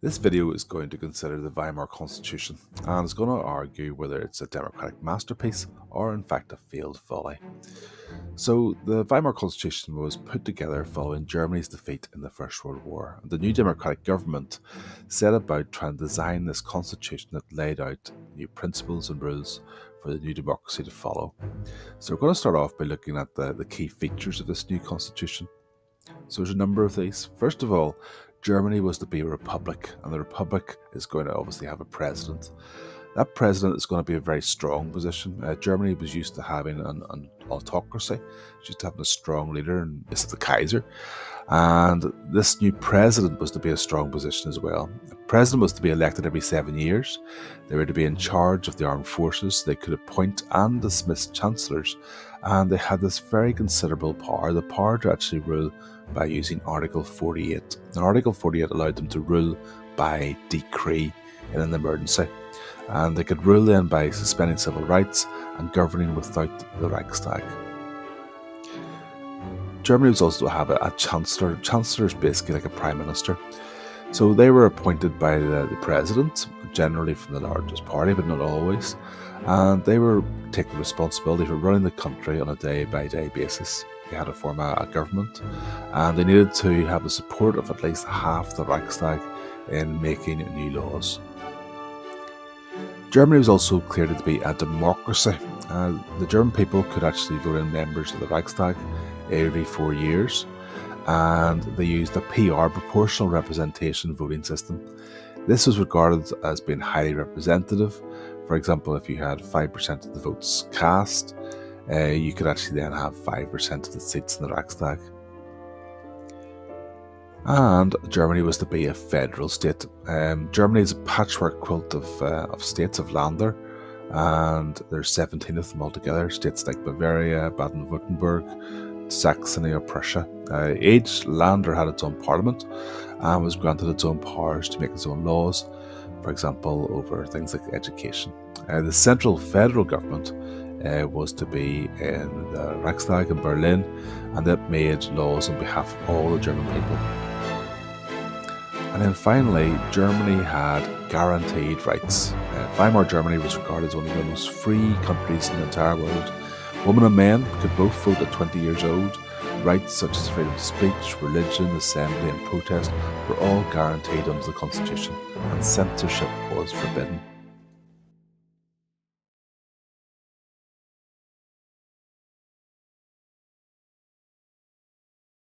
This video is going to consider the Weimar Constitution and is going to argue whether it's a democratic masterpiece or in fact a failed folly. So the Weimar Constitution was put together following Germany's defeat in the First World War. The new democratic government set about trying to design this constitution that laid out new principles and rules for the new democracy to follow. So we're going to start off by looking at the key features of this new constitution. So there's a number of these. First of all, Germany was to be a republic, and the republic is going to obviously have a president. That president is going to be a very strong position. Germany was used to having an autocracy, it's used to having a strong leader, and this is the Kaiser. And this new president was to be a strong position as well. The president was to be elected every 7 years. They were to be in charge of the armed forces. They could appoint and dismiss chancellors, and they had this very considerable power, the power to actually rule by using Article 48. And Article 48 allowed them to rule by decree in an emergency. And they could rule then by suspending civil rights and governing without the Reichstag. Germany was also to have a chancellor. Chancellor is basically like a prime minister. So they were appointed by the president, generally from the largest party, but not always. And they were taking responsibility for running the country on a day-by-day basis. They had to form a government, and they needed to have the support of at least half the Reichstag in making new laws. Germany was also cleared to be a democracy. The German people could actually vote in members of the Reichstag every 4 years, and they used a PR, proportional representation voting system. This was regarded as being highly representative. For example, if you had 5% of the votes cast, you could actually then have 5% of the seats in the Reichstag. And Germany was to be a federal state. Germany is a patchwork quilt of states, of Länder, and there's 17 of them altogether. States like Bavaria, Baden-Württemberg, Saxony or Prussia. Each Länder had its own parliament and was granted its own powers to make its own laws, for example, over things like education. The central federal government was to be in the Reichstag in Berlin, and that made laws on behalf of all the German people. And then finally, Germany had guaranteed rights. Weimar Germany was regarded as one of the most free countries in the entire world. Women and men could both vote at 20 years old. Rights such as freedom of speech, religion, assembly and protest were all guaranteed under the Constitution, and censorship was forbidden.